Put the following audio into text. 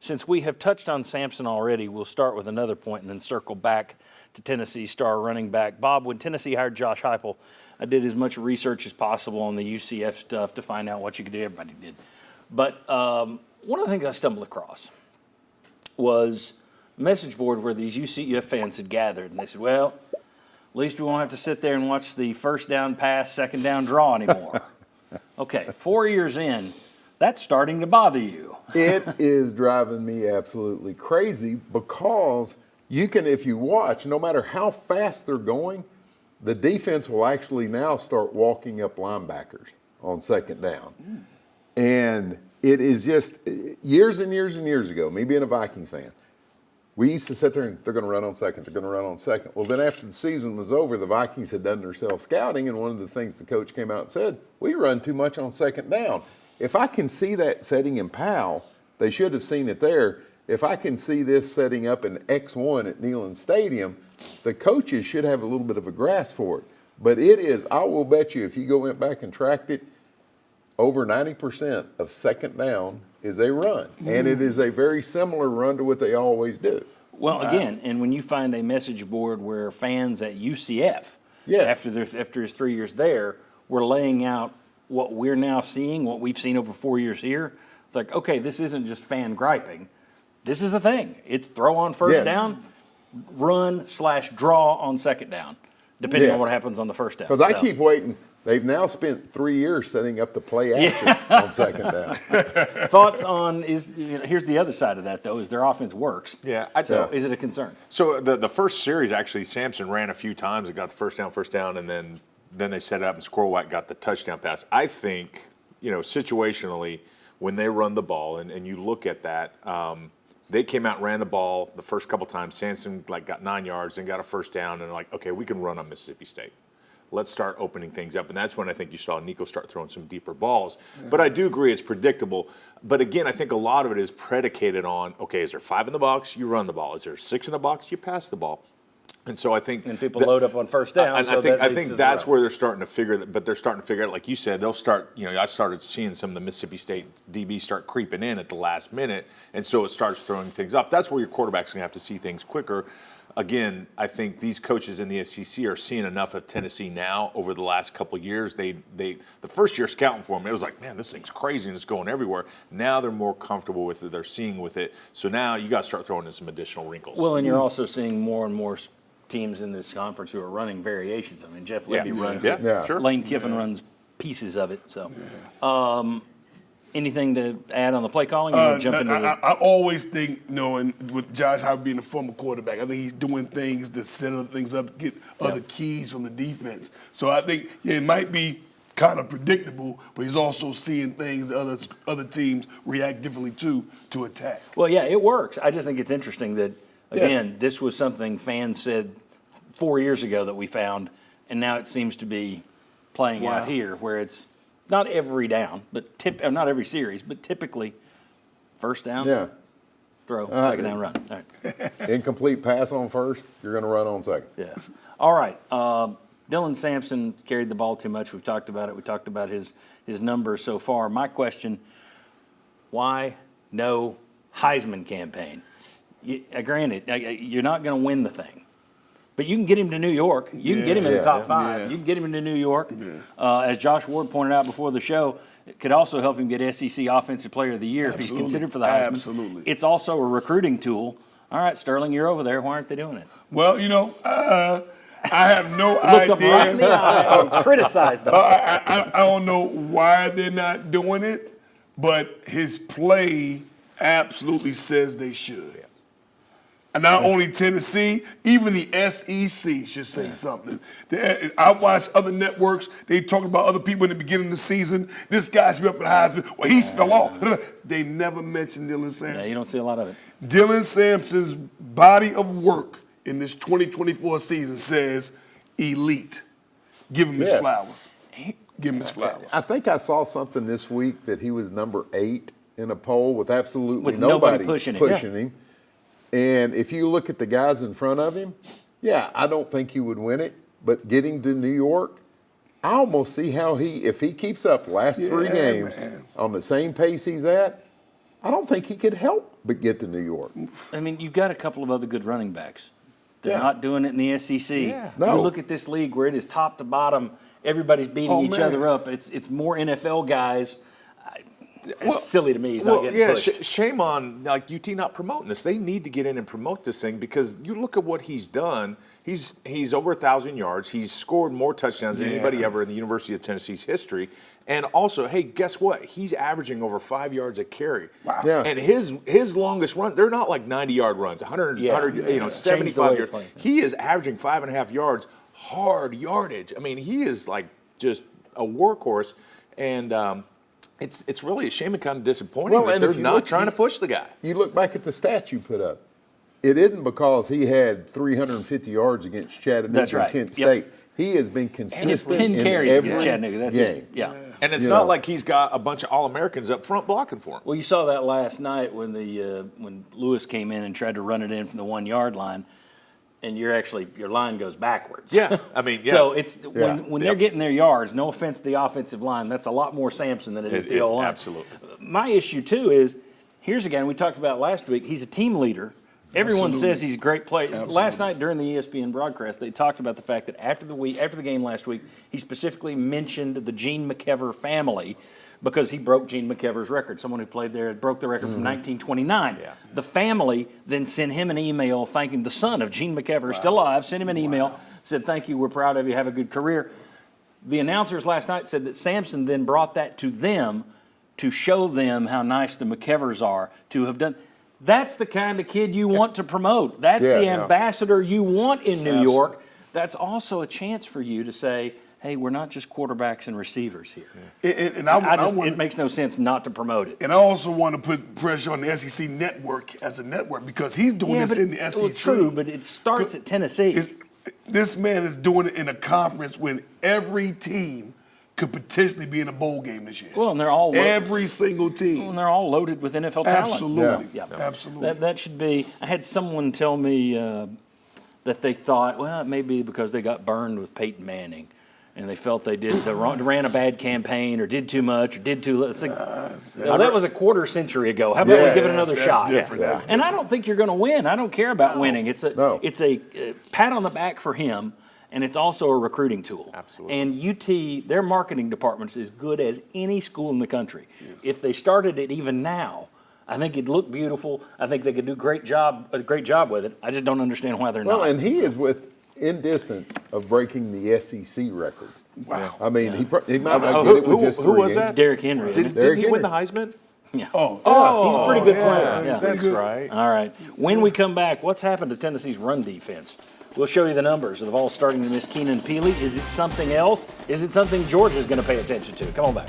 since we have touched on Sampson already, we'll start with another point and then circle back to Tennessee star running back. Bob, when Tennessee hired Josh Heupel, I did as much research as possible on the UCF stuff to find out what you could do. Everybody did. But one of the things I stumbled across was a message board where these UCF fans had gathered, and they said, well, at least we won't have to sit there and watch the first down pass, second down draw anymore. Okay, 4 years in, that's starting to bother you. It is driving me absolutely crazy because you can, if you watch, no matter how fast they're going, the defense will actually now start walking up linebackers on second down. And it is just years and years and years ago, me being a Vikings fan, we used to sit there and they're going to run on second, they're going to run on second. Well, then after the season was over, the Vikings had done their self-scouting, and one of the things the coach came out and said, we run too much on second down. If I can see that setting in Powell, they should have seen it there. If I can see this setting up in X1 at Neyland Stadium, the coaches should have a little bit of a grasp for it. But it is, I will bet you, if you go back and tracked it, over 90% of second down is a run. And it is a very similar run to what they always do. Well, again, and when you find a message board where fans at UCF, after his 3 years there, were laying out what we're now seeing, what we've seen over 4 years here, it's like, okay, this isn't just fan griping. This is a thing. It's throw on first down, run/draw on second down, depending on what happens on the first down. Because I keep waiting. They've now spent 3 years setting up the play action on second down. Thoughts on here's the other side of that, though, is their offense works. Yeah. So is it a concern? So the first series, actually, Sampson ran a few times and got the first down, and then they set it up and Squirrel White got the touchdown pass. I think, situationally, when they run the ball, and you look at that, they came out and ran the ball the first couple times. Sampson got 9 yards and got a first down, and okay, we can run on Mississippi State. Let's start opening things up. And that's when I think you saw Nico start throwing some deeper balls. Yeah. But I do agree it's predictable. But again, I think a lot of it is predicated on, okay, is there 5 in the box? You run the ball. Is there 6 in the box? You pass the ball. And so I think people load up on first down. I think that's where they're starting to figure that. But they're starting to figure out, like you said, they'll start. I started seeing some of the Mississippi State DBs start creeping in at the last minute, and so it starts throwing things off. That's where your quarterback's going to have to see things quicker. Again, I think these coaches in the SEC are seeing enough of Tennessee now over the last couple of years. The first year scouting for them, it was like, man, this thing's crazy and it's going everywhere. Now they're more comfortable with it. They're seeing with it. So now you got to start throwing in some additional wrinkles. Well, and you're also seeing more and more teams in this conference who are running variations. I mean, Jeff Libby runs it. Sure. Lane Kiffin runs pieces of it. So, anything to add on the play calling? I always think, and with Josh Heupel being a former quarterback, I think he's doing things to set other things up, get other keys from the defense. So I think it might be kind of predictable, but he's also seeing things other teams react differently to attack. Well, yeah, it works. I just think it's interesting that, again, this was something fans said 4 years ago that we found, and now it seems to be playing out here, where it's not every down, but not every series, but typically first down, throw, second down, run. All right. Incomplete pass on first, you're going to run on second. Yes. All right. Dylan Sampson carried the ball too much. We've talked about it. We talked about his numbers so far. My question, why no Heisman campaign? Granted, you're not going to win the thing. But you can get him to New York. You can get him in the top 5. Yeah. You can get him into New York. Yeah. As Josh Ward pointed out before the show, it could also help him get SEC Offensive Player of the Year if he's considered for the Heisman. Absolutely. It's also a recruiting tool. All right, Sterling, you're over there. Why aren't they doing it? Well, I have no idea. Look them right in the eye and criticize them. I don't know why they're not doing it, but his play absolutely says they should. And not only Tennessee, even the SEC should say something. I watched other networks. They talked about other people in the beginning of the season. This guy's been up for the Heisman. Well, he's fell off. They never mentioned Dylan Sampson. Yeah, you don't see a lot of it. Dylan Sampson's body of work in this 2024 season says elite. Give him his flowers. Give him his flowers. I think I saw something this week that he was number 8 in a poll with absolutely with nobody pushing him. And if you look at the guys in front of him, I don't think he would win it. But getting to New York, I almost see how if he keeps up last 3 games on the same pace he's at, I don't think he could help but get to New York. I mean, you've got a couple of other good running backs. They're Yeah. not doing it in the SEC. Yeah. No. You look at this league where it is top to bottom. Everybody's beating each man. other up. It's more NFL guys. It's Well- silly to me. He's not getting pushed. Shame on like UT not promoting this. They need to get in and promote this thing because you look at what he's done. He's over 1,000 yards. He's scored more touchdowns than anybody ever in the University of Tennessee's history. And also, hey, guess what? He's averaging over 5 yards a carry. Wow. Yeah. And his longest run, they're not like 90-yard runs, 100, Yeah. 100 Yeah. Changed the 75 way yards. to play. He is averaging 5.5 yards, hard yardage. I mean, he is like just a workhorse. And it's really a shame and kind of disappointing that and they're if you not look, trying to push the guy. You look back at the stats you put up. It isn't because he had 350 yards against Chattanooga That's right. and Kent Yep. State. He has been He has consistent 10 in carries every against Chattanooga. That's game. it. Yeah. And it's You not know. like he's got a bunch of All-Americans up front blocking for him. Well, you saw that last night when when Lewis came in and tried to run it in from the 1 yard line, and your line goes backwards. Yeah, I mean, yeah. So it's Yeah. when they're getting their yards. No offense to the offensive line, that's a lot more Sampson than it is the O line. Absolutely. My issue too is here's a guy we talked about last week. He's a team leader. Everyone Absolutely. says he's a great player. Absolutely. Last night during the ESPN broadcast, they talked about the fact that after the game last week, he specifically mentioned the Gene McKever family because he broke Gene McKever's record. Someone who played there broke the record from 1929. Yeah. The family then sent him an email thanking the son of Gene McKever, still alive, sent him an email, said, "Thank you, we're proud of you, have a good career." The announcers last night said that Sampson then brought that to them to show them how nice the McKevers are to have done. That's the kind of kid you want to promote. That's Yeah. the Yeah. ambassador you want in New York. That's also a chance for you to say, hey, we're not just quarterbacks and receivers here. And I want, It makes no sense not to promote it. and I also want to put pressure on the SEC network as a network because he's doing this in the SEC. Well, true, but it starts at Tennessee. This man is doing it in a conference when every team could potentially be in a bowl game this year. Well, and they're all every single team. and they're all loaded with NFL talent. Absolutely. Yeah. Absolutely. That should be. I had someone tell me that they thought, well, it may be because they got burned with Peyton Manning, and they felt they ran a bad campaign or did too much or did too little. It's like, well, that was a quarter century ago. How about we give it another that's shot? different. That's And I don't think you're going to win. I don't care about winning. It's a pat on the back for him. And it's also a recruiting tool. Absolutely. And UT, their marketing department's as good as any school in the country. Yes. If they started it even now, I think it'd look beautiful. I think they could do a great job with it. I just don't understand why they're Well, not. and he is in distance of breaking the SEC record. Wow. I mean, he might not get it with just who 3 was games. that? Derrick Henry. isn't it? Didn't he Henry. win the Heisman? Yeah. Oh, He's a pretty good player. Yeah. That's right. All right. When we come back, what's happened to Tennessee's run defense? We'll show you the numbers of all starting to miss Keenan Peely. Is it something else? Is it something Georgia's going to pay attention to? Come on back.